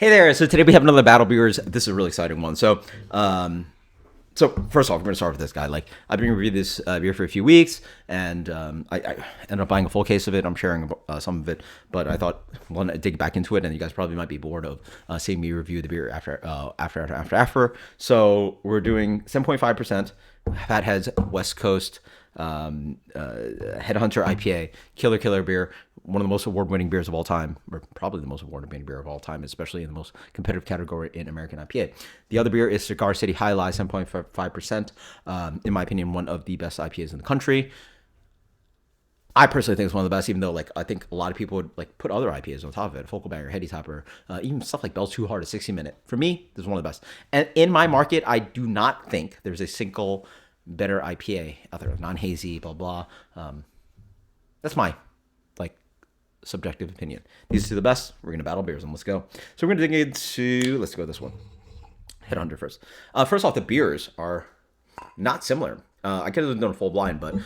Hey there! So today we have another battle beers. This is a really exciting one. So first off, we're gonna start with this guy. Like I've been reviewing this beer for a few weeks, and I ended up buying a full case of it. I'm sharing some of it, but I thought I want to dig back into it, and you guys probably might be bored of seeing me review the beer after. So we're doing 7.5%. Fatheads West Coast Headhunter IPA, killer beer, one of the most award-winning beers of all time, or probably the most award-winning beer of all time, especially in the most competitive category in American IPA. The other beer is Cigar City Alai, 7.5%. In my opinion, one of the best IPAs in the country. I personally think it's one of the best, even though like I think a lot of people would like put other IPAs on top of it, Focal Banger, Heady Topper, even stuff like Bell's Too Hard, a 60-minute. For me, this is one of the best. And in my market, I do not think there's a single better IPA out there, non-hazy, blah blah. That's my like subjective opinion. These two are the best. We're gonna battle beers and let's go. So we're gonna dig into. Let's go with this one. Hit under first. First off, the beers are not similar. I could have done a full blind, but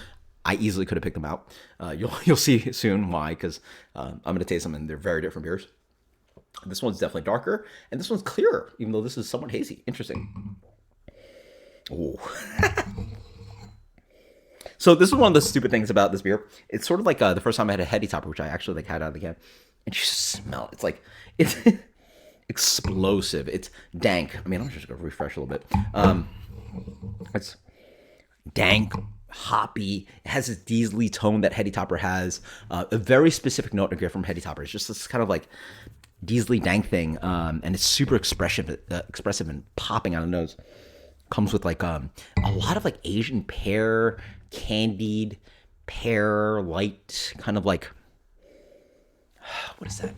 I easily could have picked them out. You'll see soon why, because I'm gonna taste them and they're very different beers. This one's definitely darker, and this one's clearer, even though this is somewhat hazy. Interesting. Ooh. So this is one of the stupid things about this beer. It's sort of like the first time I had a Heady Topper, which I actually like had out of the can, and you just smell it. It's like it's explosive. It's dank. I mean, I'm just gonna refresh a little bit. It's dank, hoppy. It has this diesely tone that Heady Topper has. A very specific note I get from Heady Topper. It's just this kind of like diesely dank thing, and it's super expressive and popping out of the nose. Comes with like a lot of like Asian pear, candied pear, light kind of like what is that?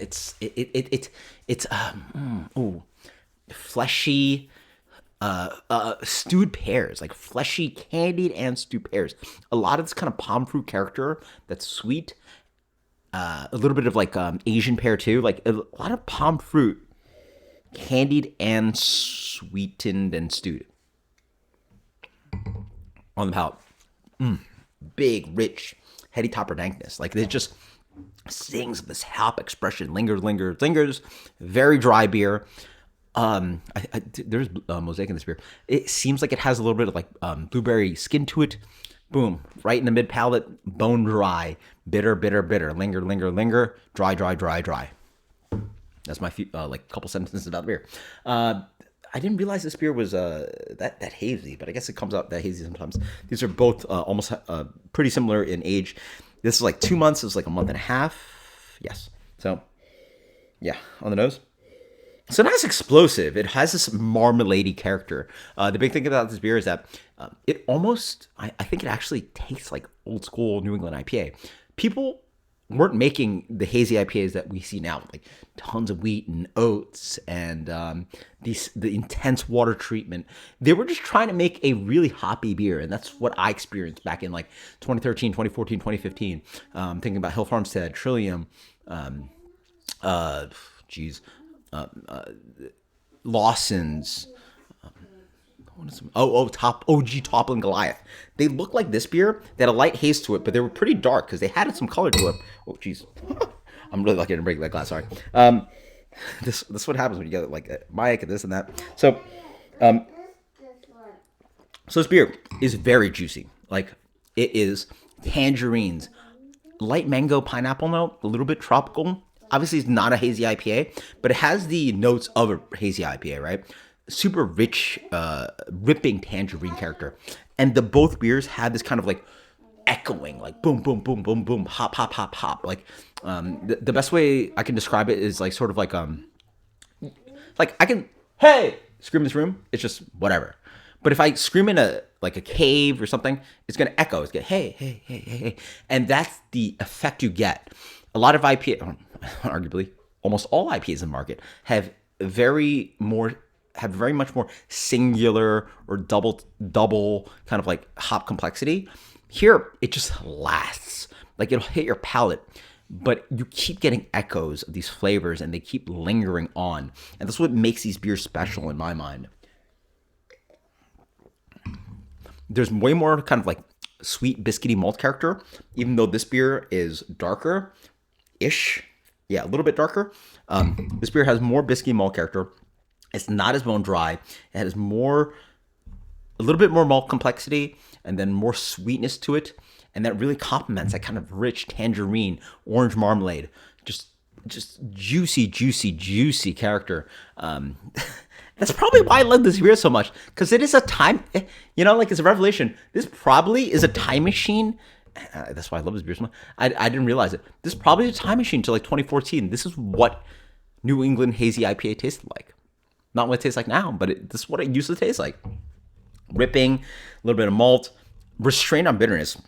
It's fleshy stewed pears, like fleshy candied and stewed pears. A lot of this kind of palm fruit character that's sweet. A little bit of like Asian pear too, like a lot of palm fruit, candied and sweetened and stewed. On the palate, big, rich, Heady Topper dankness. Like it just sings this hop expression, lingers. Very dry beer. There's mosaic in this beer. It seems like it has a little bit of like blueberry skin to it. Boom, right in the mid palate, bone dry, bitter, linger, dry. That's my like couple sentences about the beer. I didn't realize this beer was that hazy, but I guess it comes out that hazy sometimes. These are both almost pretty similar in age. This is like 2 months. This is like a month and a half. Yes. So, yeah, on the nose. So not as explosive. It has this marmalade-y character. The big thing about this beer is that it almost, I think it actually tastes like old school New England IPA. People weren't making the hazy IPAs that we see now, like tons of wheat and oats and the intense water treatment. They were just trying to make a really hoppy beer, and that's what I experienced back in like 2013, 2014, 2015. Thinking about Hill Farmstead, Trillium, Lawson's. Top OG Toppling Goliath. They look like this beer. They had a light haze to it, but they were pretty dark because they had some color to it. Oh, jeez. I'm really lucky to break that glass. Sorry. This is what happens when you get like a mic and this and that. So this beer is very juicy. Like it is tangerines, light mango, pineapple note, a little bit tropical. Obviously, it's not a hazy IPA, but it has the notes of a hazy IPA, right? Super rich, ripping tangerine character. And the both beers had this kind of like echoing, like boom, boom, boom, boom, boom, hop, hop, hop, hop. Like the best way I can describe it is like sort of like I can, hey, scream in this room. It's just whatever. But if I scream in a cave or something, it's gonna echo. It's gonna hey, and that's the effect you get. A lot of IPA, arguably almost all IPAs in the market have very much more singular or double kind of like hop complexity. Here, it just lasts. Like it'll hit your palate, but you keep getting echoes of these flavors and they keep lingering on. And that's what makes these beers special in my mind. There's way more kind of like sweet biscuity malt character, even though this beer is darker-ish. Yeah, a little bit darker. This beer has more biscuity malt character. It's not as bone dry. It has a little bit more malt complexity, and then more sweetness to it, and that really complements that kind of rich tangerine, orange marmalade, just juicy, juicy, juicy character. That's probably why I love this beer so much, because it is a time, like it's a revelation. This probably is a time machine. That's why I love this beer so much. I didn't realize it. This is probably a time machine to like 2014. This is what New England hazy IPA tasted like. Not what it tastes like now, but this is what it used to taste like. Ripping, a little bit of malt, restrained on bitterness,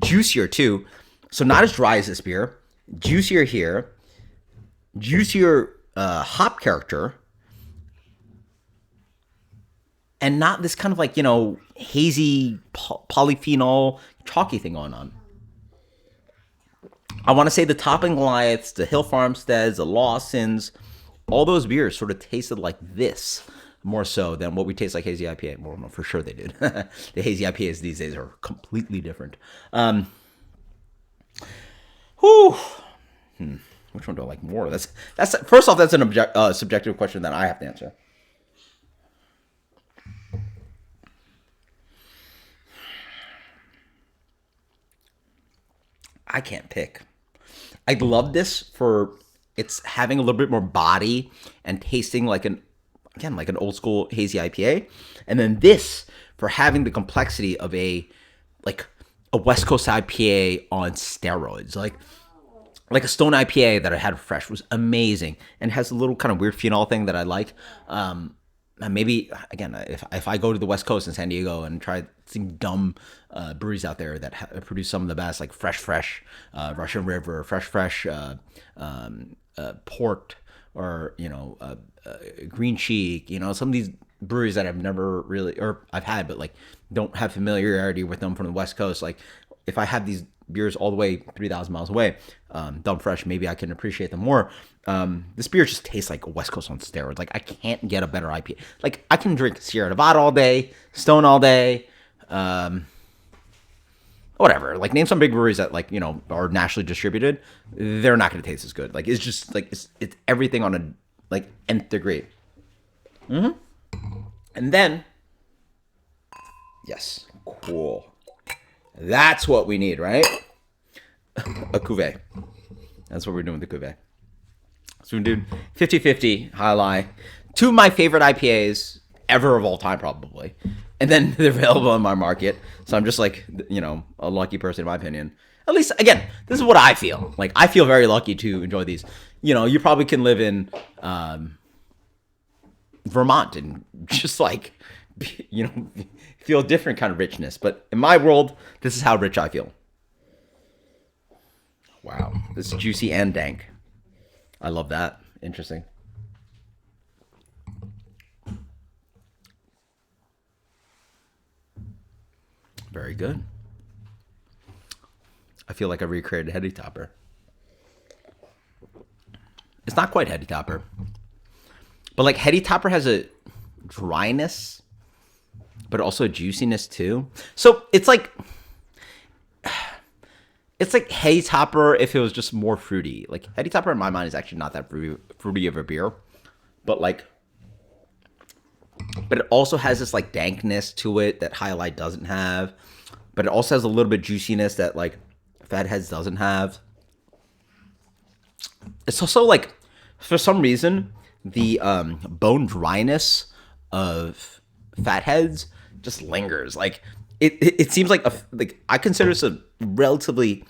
juicier too. So not as dry as this beer, juicier here, juicier hop character, and not this kind of like hazy polyphenol chalky thing going on. I want to say the Topping Goliaths, the Hill Farmsteads, the Lawsons, all those beers sort of tasted like this. More so than what we taste like hazy IPA. Well, no, for sure they did. The hazy IPAs these days are completely different. Whew. Which one do I like more? That's first off, that's an subjective question that I have to answer. I can't pick. I love this for it's having a little bit more body and tasting like an old school hazy IPA, and then this for having the complexity of a West Coast IPA on steroids, like a Stone IPA that I had fresh was amazing and has a little kind of weird phenol thing that I like. Maybe again, if I go to the West Coast in San Diego and try some dumb breweries out there that produce some of the best, like fresh, Russian River, fresh, Port, or Green Cheek, some of these breweries that I've never really, or I've had, but like don't have familiarity with them from the West Coast. Like if I have these beers all the way 3,000 miles away, dumb fresh, maybe I can appreciate them more. This beer just tastes like a West Coast on steroids. Like I can't get a better IPA. Like I can drink Sierra Nevada all day, Stone all day, whatever. Like name some big breweries that are nationally distributed. They're not going to taste as good. Like it's just like it's everything on a nth degree. And then, yes, cool. That's what we need, right? A cuvee. That's what we're doing with the cuvee. So we're doing 50-50 Alai. Two of my favorite IPAs ever of all time, probably. And then they're available in my market. So I'm just like, a lucky person in my opinion. At least, again, this is what I feel. Like, I feel very lucky to enjoy these. You probably can live in Vermont and just feel a different kind of richness. But in my world, this is how rich I feel. Wow. This is juicy and dank. I love that. Interesting. Very good. I feel like I recreated Heady Topper. It's not quite Heady Topper. But like Heady Topper has a dryness, but also a juiciness too. So it's like Heady Topper if it was just more fruity. Like Heady Topper in my mind is actually not that fruity of a beer. But it also has this like dankness to it that Alai doesn't have. But it also has a little bit of juiciness that like Fatheads doesn't have. It's also like, for some reason, the bone dryness of Fatheads just lingers. Like it seems like I consider this a relatively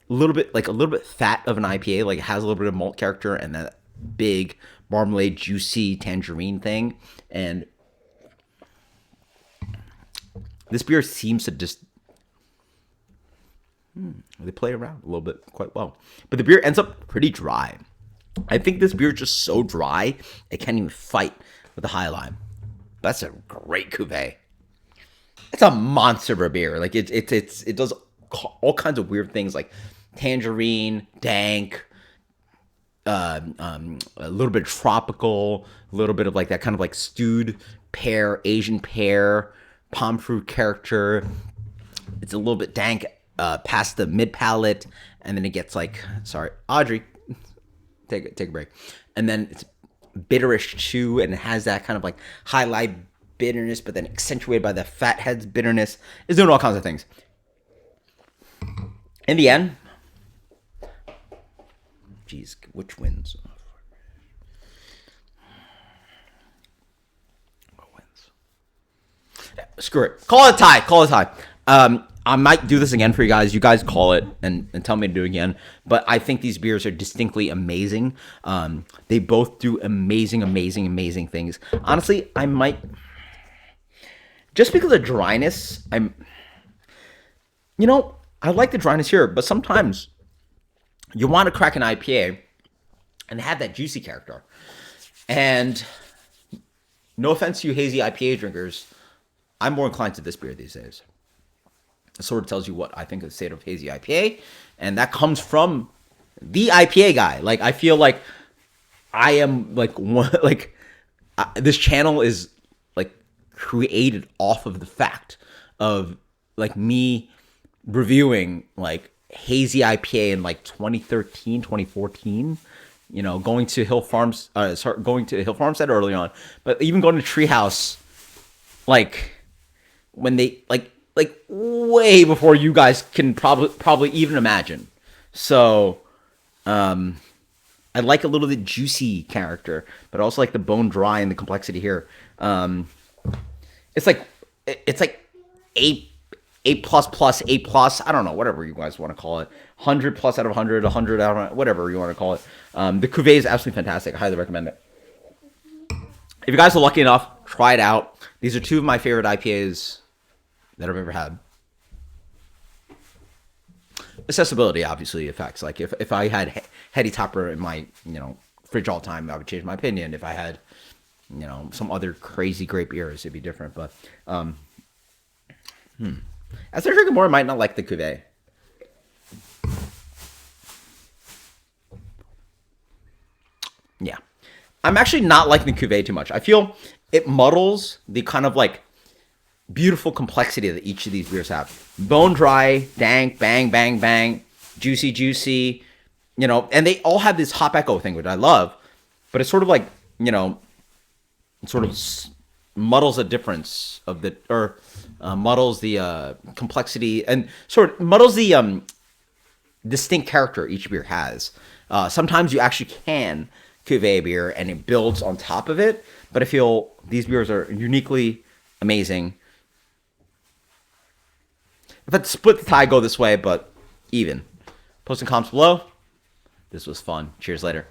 a little bit fat of an IPA. Like it has a little bit of malt character and that big marmalade, juicy tangerine thing. And this beer seems to just they play around a little bit quite well. But the beer ends up pretty dry. I think this beer is just so dry, it can't even fight with the High Lime. That's a great cuvee. It's a monster of a beer. Like it does all kinds of weird things like tangerine, dank, a little bit tropical, a little bit of like that kind of like stewed pear, Asian pear, palm fruit character. It's a little bit dank past the mid palate, and then it gets like, sorry, Audrey, take a break, and then it's bitterish too, and it has that kind of like highlight bitterness, but then accentuated by the fat heads bitterness. It's doing all kinds of things. In the end, geez, which wins? What wins? Screw it. Call it a tie. Call it a tie. I might do this again for you guys. You guys call it and tell me to do it again. But I think these beers are distinctly amazing. They both do amazing, amazing, amazing things. Honestly, I might, just because of dryness, I like the dryness here, but sometimes you want to crack an IPA and have that juicy character. And no offense to you hazy IPA drinkers, I'm more inclined to this beer these days. It sort of tells you what I think of the state of hazy IPA, and that comes from the IPA guy. Like, I feel like I am like one, like this channel is like created off of the fact of like me reviewing like hazy IPA in like 2013, 2014. Going to Hill Farms, going to Hill Farmstead early on, but even going to Treehouse, like when they like way before you guys can probably even imagine. So, I like a little bit juicy character, but also like the bone dry and the complexity here. It's like A plus plus, A plus. I don't know, whatever you guys want to call it. 100 plus out of 100, 100 out of whatever you want to call it. The cuvee is absolutely fantastic. I highly recommend it. If you guys are lucky enough, try it out. These are two of my favorite IPAs that I've ever had. Accessibility obviously affects. Like if I had Heady Topper in my fridge all the time, I would change my opinion. If I had some other crazy great beers, it'd be different. But as I drink more, I might not like the cuvee. Yeah, I'm actually not liking the cuvee too much. I feel it muddles the kind of like beautiful complexity that each of these beers have. Bone dry, dank, bang, bang, bang, juicy, juicy, and they all have this hop echo thing, which I love, but it's sort of like, it sort of muddles the difference of the, or muddles the complexity and sort of muddles the distinct character each beer has. Sometimes you actually can cuvee beer and it builds on top of it, but I feel these beers are uniquely amazing. If I had to split the tie, go this way, but even. Post and comments below. This was fun. Cheers later.